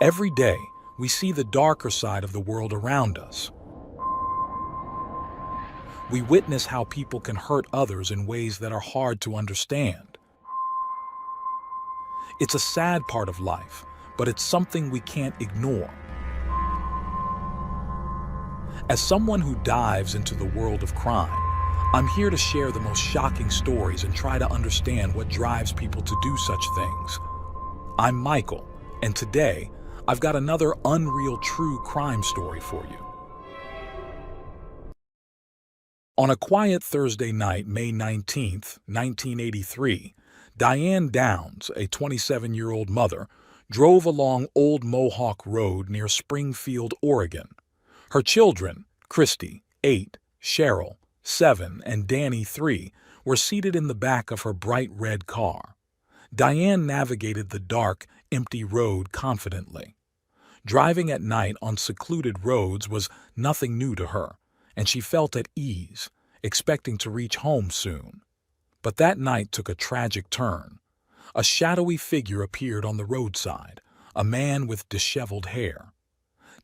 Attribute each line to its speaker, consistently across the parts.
Speaker 1: Every day, we see the darker side of the world around us. We witness how people can hurt others in ways that are hard to understand. It's a sad part of life, but it's something we can't ignore. As someone who dives into the world of crime, I'm here to share the most shocking stories and try to understand what drives people to do such things. I'm Michael, and today, I've got another unreal true crime story for you. On a quiet Thursday night, May 19th, 1983, Diane Downs, a 27-year-old mother, drove along Old Mohawk Road near Springfield, Oregon. Her children, Christy, 8, Cheryl, 7, and Danny, 3, were seated in the back of her bright red car. Diane navigated the dark, empty road confidently. Driving at night on secluded roads was nothing new to her, and she felt at ease, expecting to reach home soon. But that night took a tragic turn. A shadowy figure appeared on the roadside, a man with disheveled hair.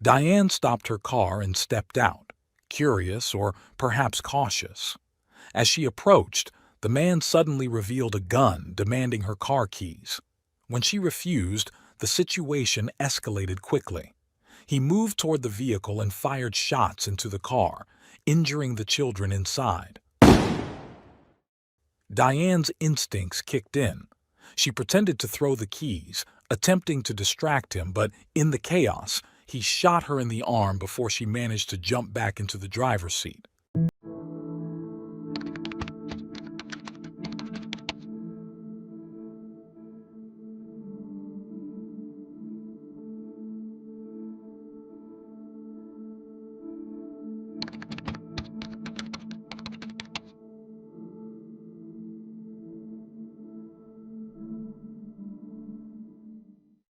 Speaker 1: Diane stopped her car and stepped out, curious or perhaps cautious. As she approached, the man suddenly revealed a gun, demanding her car keys. When she refused, the situation escalated quickly. He moved toward the vehicle and fired shots into the car, injuring the children inside. Diane's instincts kicked in. She pretended to throw the keys, attempting to distract him, but in the chaos, he shot her in the arm before she managed to jump back into the driver's seat.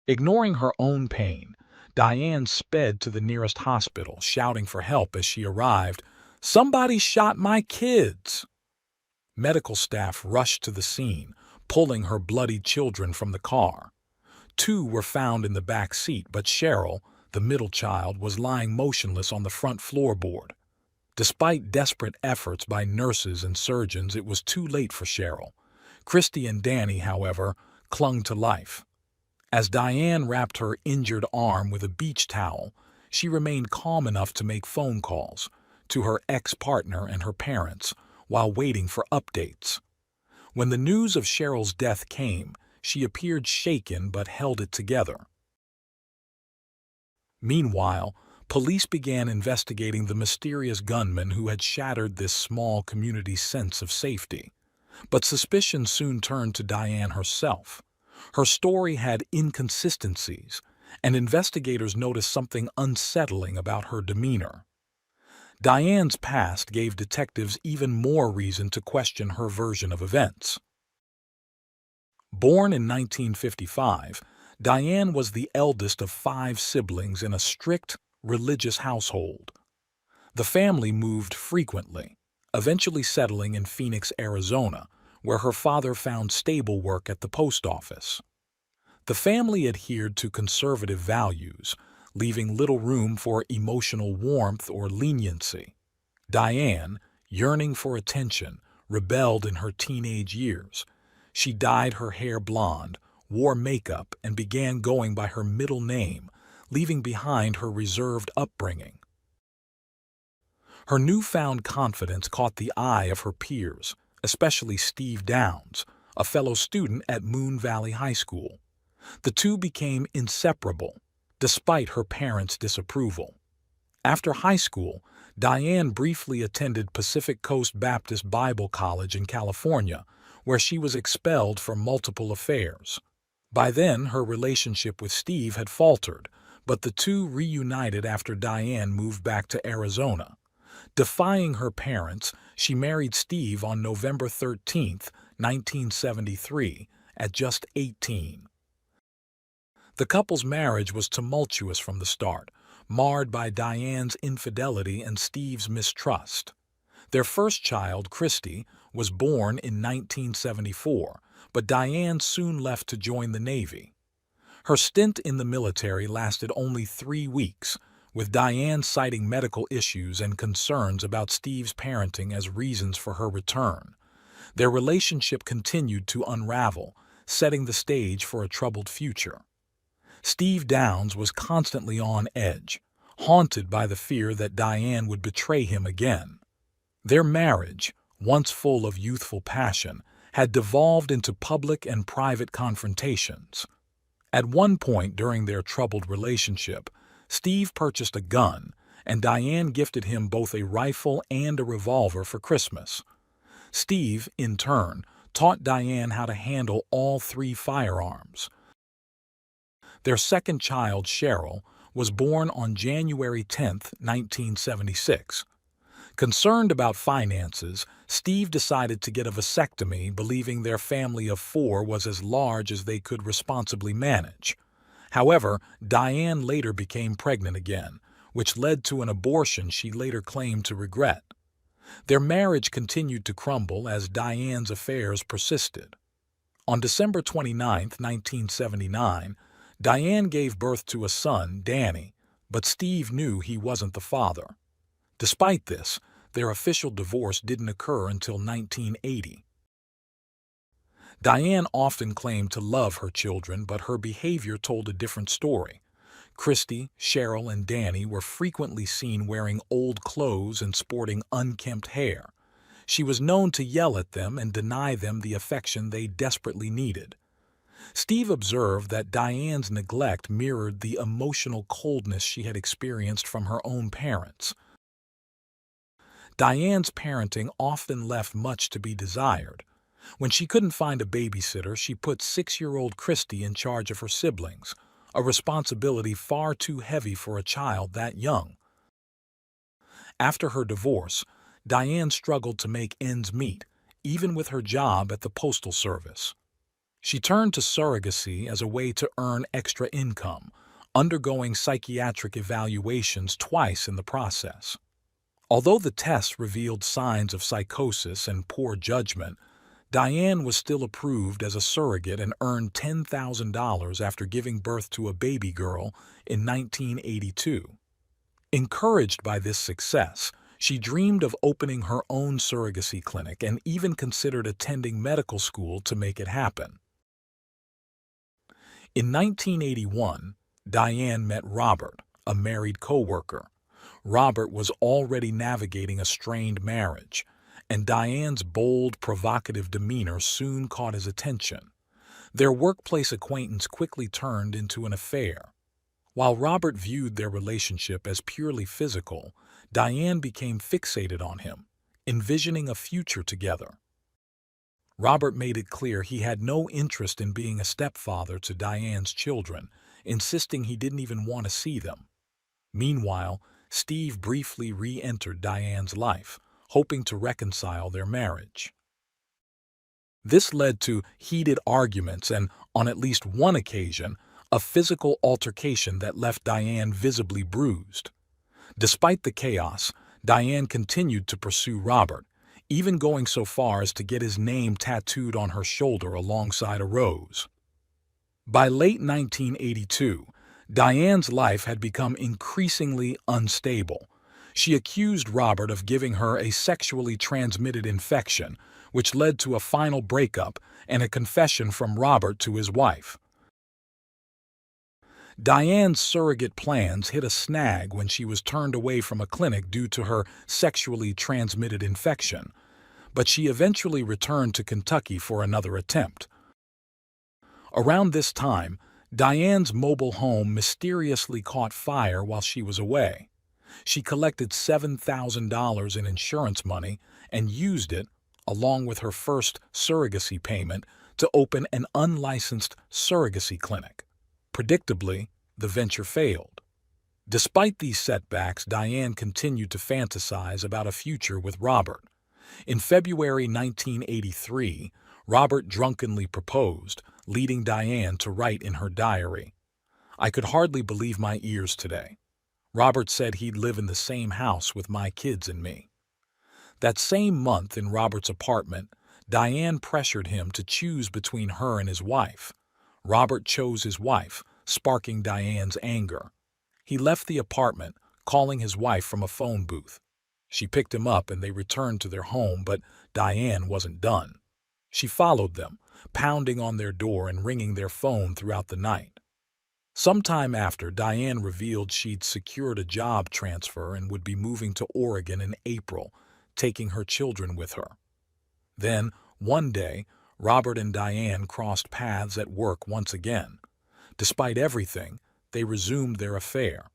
Speaker 1: Ignoring her own pain, Diane sped to the nearest hospital, shouting for help as she arrived. "Somebody shot my kids!" Medical staff rushed to the scene, pulling her bloodied children from the car. 2 were found in the back seat, but Cheryl, the middle child, was lying motionless on the front floorboard. Despite desperate efforts by nurses and surgeons, it was too late for Cheryl. Christy and Danny, however, clung to life. As Diane wrapped her injured arm with a beach towel, she remained calm enough to make phone calls to her ex-partner and her parents while waiting for updates. When the news of Cheryl's death came, she appeared shaken but held it together. Meanwhile, police began investigating the mysterious gunman who had shattered this small community's sense of safety. But suspicion soon turned to Diane herself. Her story had inconsistencies, and investigators noticed something unsettling about her demeanor. Diane's past gave detectives even more reason to question her version of events. Born in 1955, Diane was the eldest of 5 siblings in a strict, religious household. The family moved frequently, eventually settling in Phoenix, Arizona, where her father found stable work at the post office. The family adhered to conservative values, leaving little room for emotional warmth or leniency. Diane, yearning for attention, rebelled in her teenage years. She dyed her hair blonde, wore makeup, and began going by her middle name, leaving behind her reserved upbringing. Her newfound confidence caught the eye of her peers, especially Steve Downs, a fellow student at Moon Valley High School. The two became inseparable, despite her parents' disapproval. After high school, Diane briefly attended Pacific Coast Baptist Bible College in California, where she was expelled for multiple affairs. By then, her relationship with Steve had faltered, but the two reunited after Diane moved back to Arizona. Defying her parents, she married Steve on November 13, 1973, at just 18. The couple's marriage was tumultuous from the start, marred by Diane's infidelity and Steve's mistrust. Their first child, Christy, was born in 1974, but Diane soon left to join the Navy. Her stint in the military lasted only 3 weeks, with Diane citing medical issues and concerns about Steve's parenting as reasons for her return. Their relationship continued to unravel, setting the stage for a troubled future. Steve Downs was constantly on edge, haunted by the fear that Diane would betray him again. Their marriage, once full of youthful passion, had devolved into public and private confrontations. At one point during their troubled relationship, Steve purchased a gun, and Diane gifted him both a rifle and a revolver for Christmas. Steve, in turn, taught Diane how to handle all 3 firearms. Their second child, Cheryl, was born on January 10, 1976. Concerned about finances, Steve decided to get a vasectomy, believing their family of 4 was as large as they could responsibly manage. However, Diane later became pregnant again, which led to an abortion she later claimed to regret. Their marriage continued to crumble as Diane's affairs persisted. On December 29, 1979, Diane gave birth to a son, Danny, but Steve knew he wasn't the father. Despite this, their official divorce didn't occur until 1980. Diane often claimed to love her children, but her behavior told a different story. Christy, Cheryl, and Danny were frequently seen wearing old clothes and sporting unkempt hair. She was known to yell at them and deny them the affection they desperately needed. Steve observed that Diane's neglect mirrored the emotional coldness she had experienced from her own parents. Diane's parenting often left much to be desired. When she couldn't find a babysitter, she put 6-year-old Christy in charge of her siblings, a responsibility far too heavy for a child that young. After her divorce, Diane struggled to make ends meet, even with her job at the Postal Service. She turned to surrogacy as a way to earn extra income, undergoing psychiatric evaluations twice in the process. Although the tests revealed signs of psychosis and poor judgment, Diane was still approved as a surrogate and earned $10,000 after giving birth to a baby girl in 1982. Encouraged by this success, she dreamed of opening her own surrogacy clinic and even considered attending medical school to make it happen. In 1981, Diane met Robert, a married co-worker. Robert was already navigating a strained marriage, and Diane's bold, provocative demeanor soon caught his attention. Their workplace acquaintance quickly turned into an affair. While Robert viewed their relationship as purely physical, Diane became fixated on him, envisioning a future together. Robert made it clear he had no interest in being a stepfather to Diane's children, insisting he didn't even want to see them. Meanwhile, Steve briefly re-entered Diane's life, hoping to reconcile their marriage. This led to heated arguments and, on at least one occasion, a physical altercation that left Diane visibly bruised. Despite the chaos, Diane continued to pursue Robert, even going so far as to get his name tattooed on her shoulder alongside a rose. By late 1982, Diane's life had become increasingly unstable. She accused Robert of giving her a sexually transmitted infection, which led to a final breakup and a confession from Robert to his wife. Diane's surrogate plans hit a snag when she was turned away from a clinic due to her sexually transmitted infection, but she eventually returned to Kentucky for another attempt. Around this time, Diane's mobile home mysteriously caught fire while she was away. She collected $7,000 in insurance money and used it, along with her first surrogacy payment, to open an unlicensed surrogacy clinic. Predictably, the venture failed. Despite these setbacks, Diane continued to fantasize about a future with Robert. In February 1983, Robert drunkenly proposed, leading Diane to write in her diary, "I could hardly believe my ears today. Robert said he'd live in the same house with my kids and me." That same month in Robert's apartment, Diane pressured him to choose between her and his wife. Robert chose his wife, sparking Diane's anger. He left the apartment, calling his wife from a phone booth. She picked him up and they returned to their home, but Diane wasn't done. She followed them, pounding on their door and ringing their phone throughout the night. Sometime after, Diane revealed she'd secured a job transfer and would be moving to Oregon in April, taking her children with her. Then, one day, Robert and Diane crossed paths at work once again. Despite everything, they resumed their affair.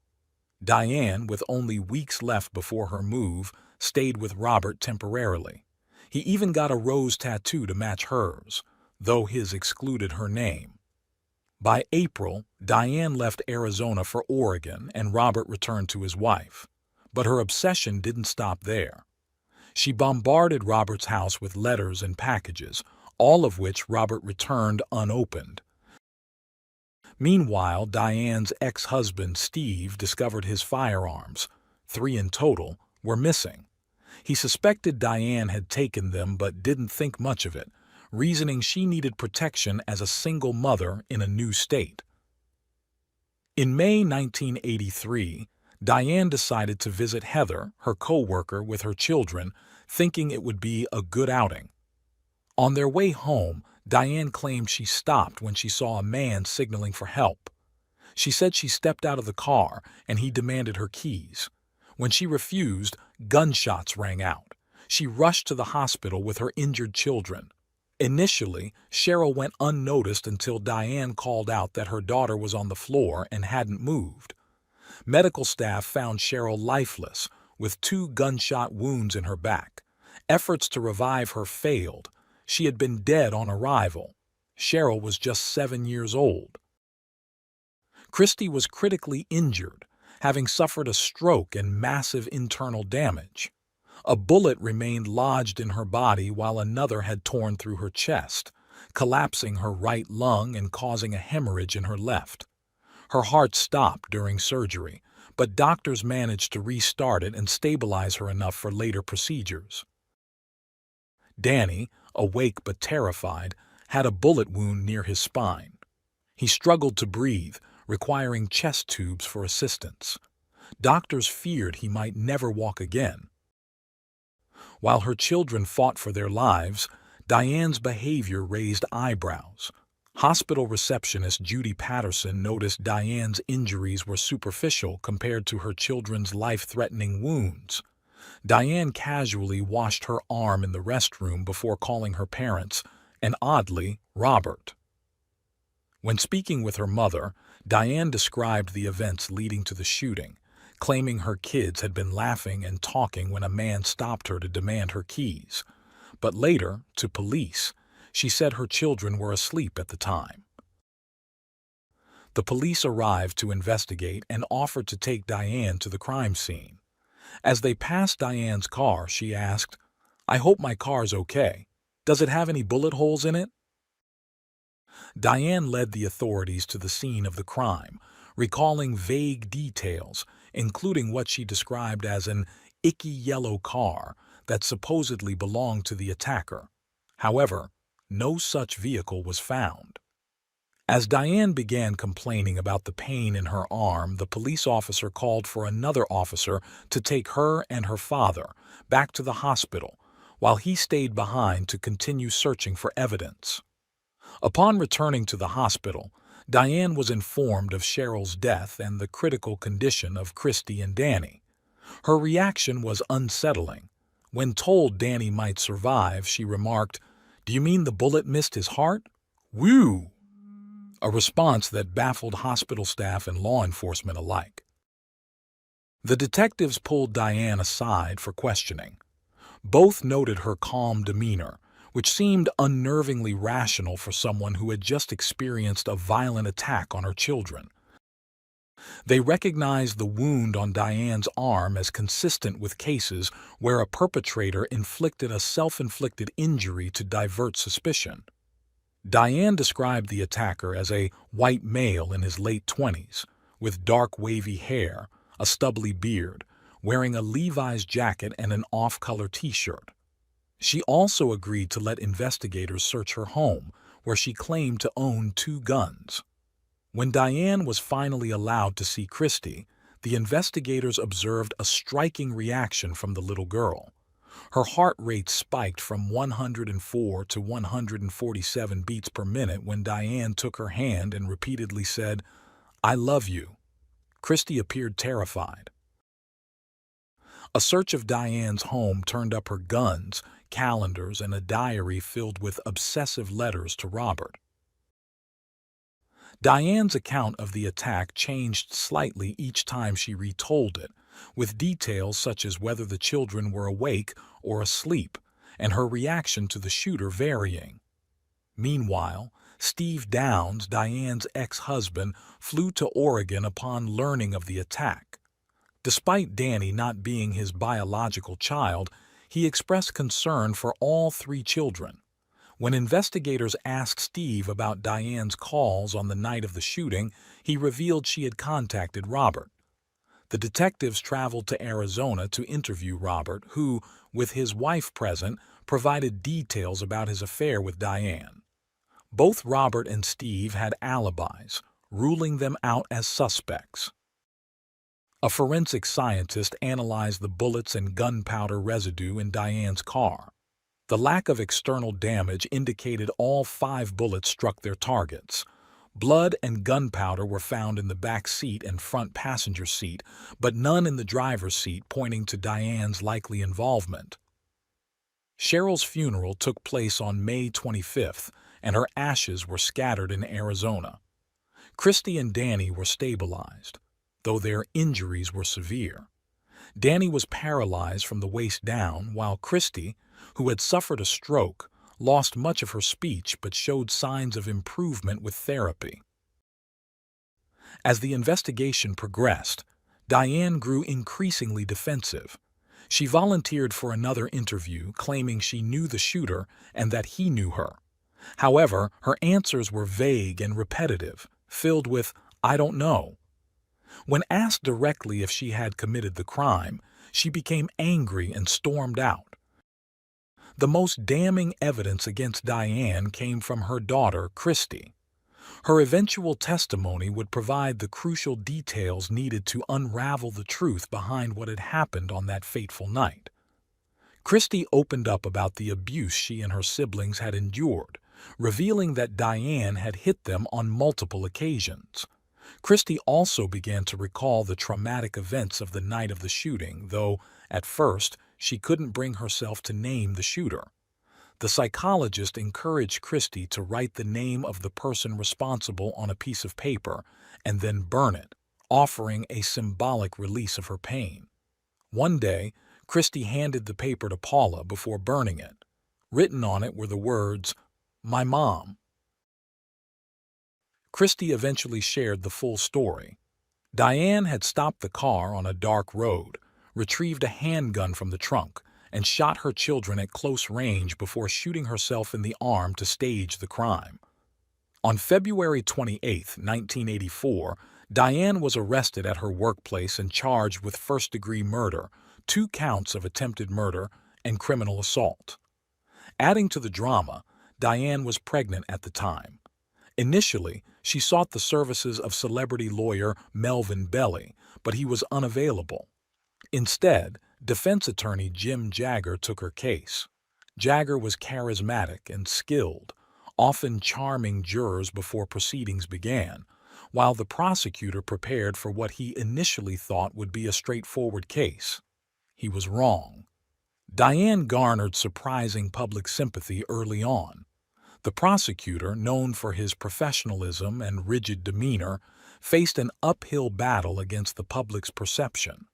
Speaker 1: Diane, with only weeks left before her move, stayed with Robert temporarily. He even got a rose tattoo to match hers, though his excluded her name. By April, Diane left Arizona for Oregon and Robert returned to his wife. But her obsession didn't stop there. She bombarded Robert's house with letters and packages, all of which Robert returned unopened. Meanwhile, Diane's ex-husband, Steve, discovered his firearms, 3 in total, were missing. He suspected Diane had taken them but didn't think much of it, reasoning she needed protection as a single mother in a new state. In May 1983, Diane decided to visit Heather, her co-worker, with her children, thinking it would be a good outing. On their way home, Diane claimed she stopped when she saw a man signaling for help. She said she stepped out of the car and he demanded her keys. When she refused, gunshots rang out. She rushed to the hospital with her injured children. Initially, Cheryl went unnoticed until Diane called out that her daughter was on the floor and hadn't moved. Medical staff found Cheryl lifeless, with 2 gunshot wounds in her back. Efforts to revive her failed. She had been dead on arrival. Cheryl was just 7 years old. Christy was critically injured, having suffered a stroke and massive internal damage. A bullet remained lodged in her body while another had torn through her chest, collapsing her right lung and causing a hemorrhage in her left. Her heart stopped during surgery, but doctors managed to restart it and stabilize her enough for later procedures. Danny, awake but terrified, had a bullet wound near his spine. He struggled to breathe, requiring chest tubes for assistance. Doctors feared he might never walk again. While her children fought for their lives, Diane's behavior raised eyebrows. Hospital receptionist Judy Patterson noticed Diane's injuries were superficial compared to her children's life-threatening wounds. Diane casually washed her arm in the restroom before calling her parents, and oddly, Robert. When speaking with her mother, Diane described the events leading to the shooting, claiming her kids had been laughing and talking when a man stopped her to demand her keys. But later, to police, she said her children were asleep at the time. The police arrived to investigate and offered to take Diane to the crime scene. As they passed Diane's car, she asked, "I hope my car's okay. Does it have any bullet holes in it?" Diane led the authorities to the scene of the crime, recalling vague details, including what she described as an icky yellow car that supposedly belonged to the attacker. However, no such vehicle was found. As Diane began complaining about the pain in her arm, the police officer called for another officer to take her and her father back to the hospital, while he stayed behind to continue searching for evidence. Upon returning to the hospital, Diane was informed of Cheryl's death and the critical condition of Christy and Danny. Her reaction was unsettling. When told Danny might survive, she remarked, "Do you mean the bullet missed his heart?" "Whew!" A response that baffled hospital staff and law enforcement alike. The detectives pulled Diane aside for questioning. Both noted her calm demeanor, which seemed unnervingly rational for someone who had just experienced a violent attack on her children. They recognized the wound on Diane's arm as consistent with cases where a perpetrator inflicted a self-inflicted injury to divert suspicion. Diane described the attacker as a white male in his late 20s, with dark wavy hair, a stubbly beard, wearing a Levi's jacket and an off-color t-shirt. She also agreed to let investigators search her home, where she claimed to own 2 guns. When Diane was finally allowed to see Christie, the investigators observed a striking reaction from the little girl. Her heart rate spiked from 104 to 147 beats per minute when Diane took her hand and repeatedly said, "I love you." Christie appeared terrified. A search of Diane's home turned up her guns, calendars, and a diary filled with obsessive letters to Robert. Diane's account of the attack changed slightly each time she retold it, with details such as whether the children were awake or asleep, and her reaction to the shooter varying. Meanwhile, Steve Downs, Diane's ex-husband, flew to Oregon upon learning of the attack. Despite Danny not being his biological child, he expressed concern for all three children. When investigators asked Steve about Diane's calls on the night of the shooting, he revealed she had contacted Robert. The detectives traveled to Arizona to interview Robert, who, with his wife present, provided details about his affair with Diane. Both Robert and Steve had alibis, ruling them out as suspects. A forensic scientist analyzed the bullets and gunpowder residue in Diane's car. The lack of external damage indicated all 5 bullets struck their targets. Blood and gunpowder were found in the back seat and front passenger seat, but none in the driver's seat, pointing to Diane's likely involvement. Cheryl's funeral took place on May 25th, and her ashes were scattered in Arizona. Christie and Danny were stabilized, though their injuries were severe. Danny was paralyzed from the waist down, while Christie, who had suffered a stroke, lost much of her speech but showed signs of improvement with therapy. As the investigation progressed, Diane grew increasingly defensive. She volunteered for another interview, claiming she knew the shooter and that he knew her. However, her answers were vague and repetitive, filled with, "I don't know." When asked directly if she had committed the crime, she became angry and stormed out. The most damning evidence against Diane came from her daughter, Christie. Her eventual testimony would provide the crucial details needed to unravel the truth behind what had happened on that fateful night. Christie opened up about the abuse she and her siblings had endured, revealing that Diane had hit them on multiple occasions. Christie also began to recall the traumatic events of the night of the shooting, though, at first, she couldn't bring herself to name the shooter. The psychologist encouraged Christie to write the name of the person responsible on a piece of paper and then burn it, offering a symbolic release of her pain. One day, Christie handed the paper to Paula before burning it. Written on it were the words, "My mom." Christie eventually shared the full story. Diane had stopped the car on a dark road, retrieved a handgun from the trunk, and shot her children at close range before shooting herself in the arm to stage the crime. On February 28, 1984, Diane was arrested at her workplace and charged with first-degree murder, 2 counts of attempted murder, and criminal assault. Adding to the drama, Diane was pregnant at the time. Initially, she sought the services of celebrity lawyer Melvin Belli, but he was unavailable. Instead, defense attorney Jim Jagger took her case. Jagger was charismatic and skilled, often charming jurors before proceedings began, while the prosecutor prepared for what he initially thought would be a straightforward case. He was wrong. Diane garnered surprising public sympathy early on. The prosecutor, known for his professionalism and rigid demeanor, faced an uphill battle against the public's perception.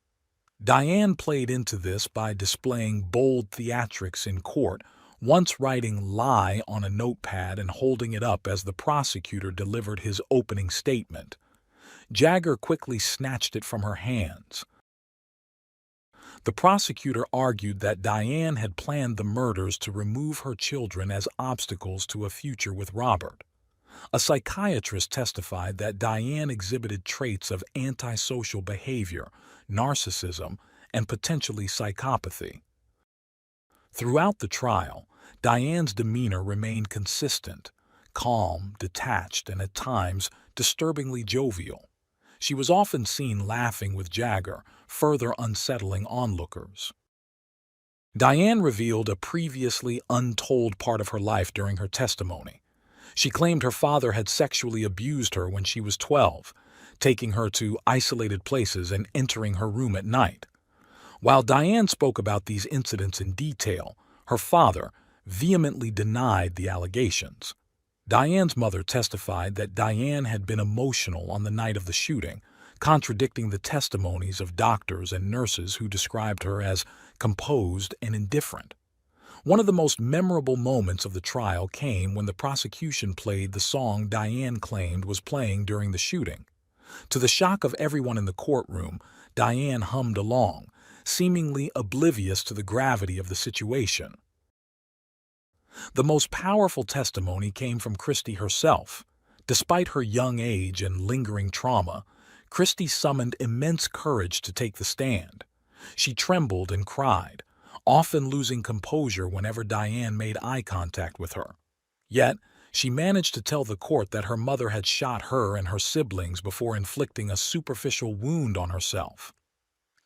Speaker 1: Diane played into this by displaying bold theatrics in court, once writing "lie" on a notepad and holding it up as the prosecutor delivered his opening statement. Jagger quickly snatched it from her hands. The prosecutor argued that Diane had planned the murders to remove her children as obstacles to a future with Robert. A psychiatrist testified that Diane exhibited traits of antisocial behavior, narcissism, and potentially psychopathy. Throughout the trial, Diane's demeanor remained consistent, calm, detached, and at times disturbingly jovial. She was often seen laughing with Jagger, further unsettling onlookers. Diane revealed a previously untold part of her life during her testimony. She claimed her father had sexually abused her when she was 12, taking her to isolated places and entering her room at night. While Diane spoke about these incidents in detail, her father vehemently denied the allegations. Diane's mother testified that Diane had been emotional on the night of the shooting, contradicting the testimonies of doctors and nurses who described her as composed and indifferent. One of the most memorable moments of the trial came when the prosecution played the song Diane claimed was playing during the shooting. To the shock of everyone in the courtroom, Diane hummed along, seemingly oblivious to the gravity of the situation. The most powerful testimony came from Christie herself. Despite her young age and lingering trauma, Christie summoned immense courage to take the stand. She trembled and cried, often losing composure whenever Diane made eye contact with her. Yet, she managed to tell the court that her mother had shot her and her siblings before inflicting a superficial wound on herself.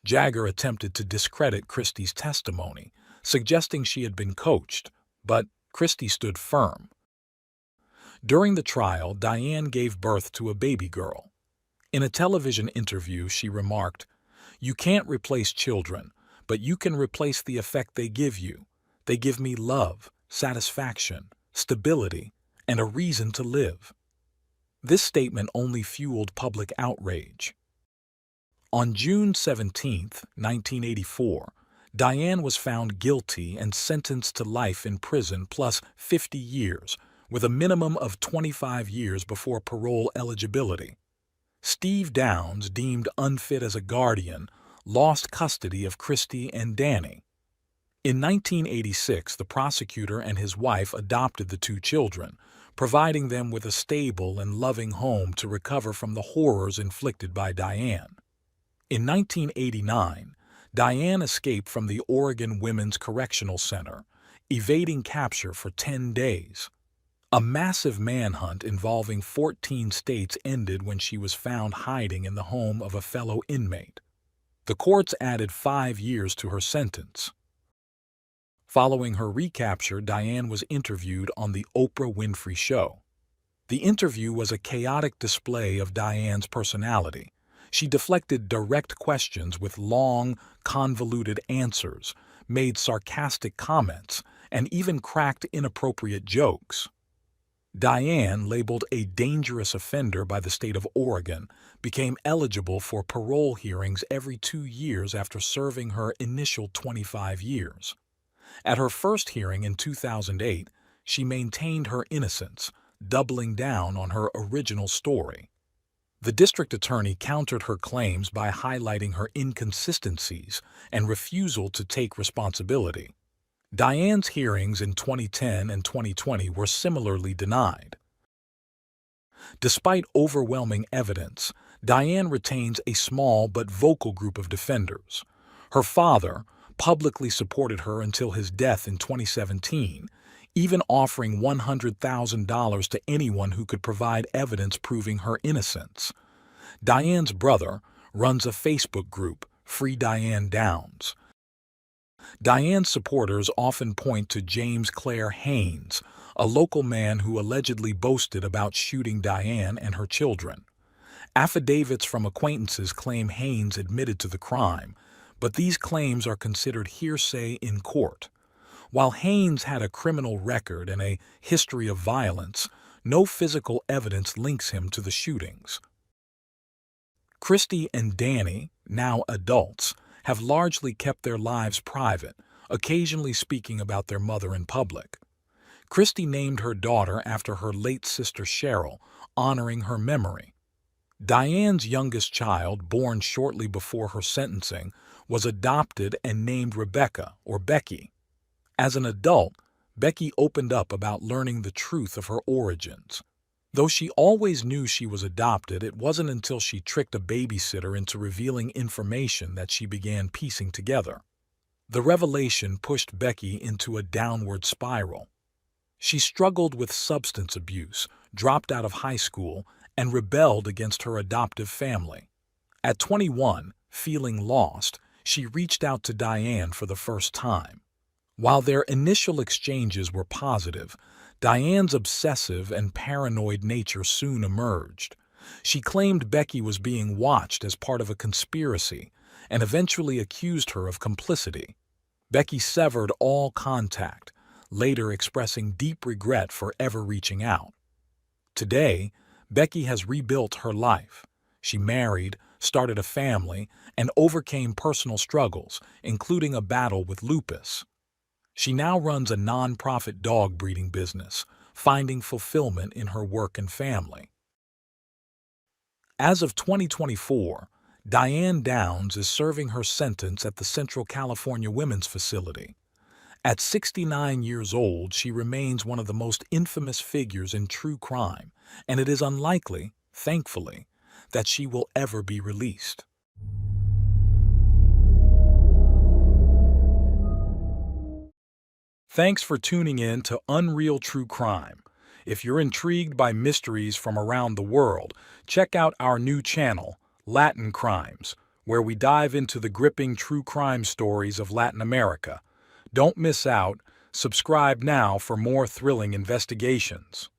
Speaker 1: Jagger attempted to discredit Christie's testimony, suggesting she had been coached, but Christie stood firm. During the trial, Diane gave birth to a baby girl. In a television interview, she remarked, "You can't replace children, but you can replace the effect they give you. They give me love, satisfaction, stability, and a reason to live." This statement only fueled public outrage. On June 17, 1984, Diane was found guilty and sentenced to life in prison plus 50 years, with a minimum of 25 years before parole eligibility. Steve Downs, deemed unfit as a guardian, lost custody of Christie and Danny. In 1986, the prosecutor and his wife adopted the two children, providing them with a stable and loving home to recover from the horrors inflicted by Diane. In 1989, Diane escaped from the Oregon Women's Correctional Center, evading capture for 10 days. A massive manhunt involving 14 states ended when she was found hiding in the home of a fellow inmate. The courts added 5 years to her sentence. Following her recapture, Diane was interviewed on The Oprah Winfrey Show. The interview was a chaotic display of Diane's personality. She deflected direct questions with long, convoluted answers, made sarcastic comments, and even cracked inappropriate jokes. Diane, labeled a dangerous offender by the state of Oregon, became eligible for parole hearings every 2 years after serving her initial 25 years. At her first hearing in 2008, she maintained her innocence, doubling down on her original story. The district attorney countered her claims by highlighting her inconsistencies and refusal to take responsibility. Diane's hearings in 2010 and 2020 were similarly denied. Despite overwhelming evidence, Diane retains a small but vocal group of defenders. Her father publicly supported her until his death in 2017, even offering $100,000 to anyone who could provide evidence proving her innocence. Diane's brother runs a Facebook group, Free Diane Downs. Diane's supporters often point to James Clare Haynes, a local man who allegedly boasted about shooting Diane and her children. Affidavits from acquaintances claim Haynes admitted to the crime, but these claims are considered hearsay in court. While Haynes had a criminal record and a history of violence, no physical evidence links him to the shootings. Christie and Danny, now adults, have largely kept their lives private, occasionally speaking about their mother in public. Christie named her daughter after her late sister Cheryl, honoring her memory. Diane's youngest child, born shortly before her sentencing, was adopted and named Rebecca, or Becky. As an adult, Becky opened up about learning the truth of her origins. Though she always knew she was adopted, it wasn't until she tricked a babysitter into revealing information that she began piecing together. The revelation pushed Becky into a downward spiral. She struggled with substance abuse, dropped out of high school, and rebelled against her adoptive family. At 21, feeling lost, she reached out to Diane for the first time. While their initial exchanges were positive, Diane's obsessive and paranoid nature soon emerged. She claimed Becky was being watched as part of a conspiracy and eventually accused her of complicity. Becky severed all contact, later expressing deep regret for ever reaching out. Today, Becky has rebuilt her life. She married, started a family, and overcame personal struggles, including a battle with lupus. She now runs a non-profit dog breeding business, finding fulfillment in her work and family. As of 2024, Diane Downs is serving her sentence at the Central California Women's Facility. At 69 years old, she remains one of the most infamous figures in true crime, and it is unlikely, thankfully, that she will ever be released. Thanks for tuning in to Unreal True Crime. If you're intrigued by mysteries from around the world, check out our new channel, Latin Crimes, where we dive into the gripping true crime stories of Latin America. Don't miss out. Subscribe now for more thrilling investigations.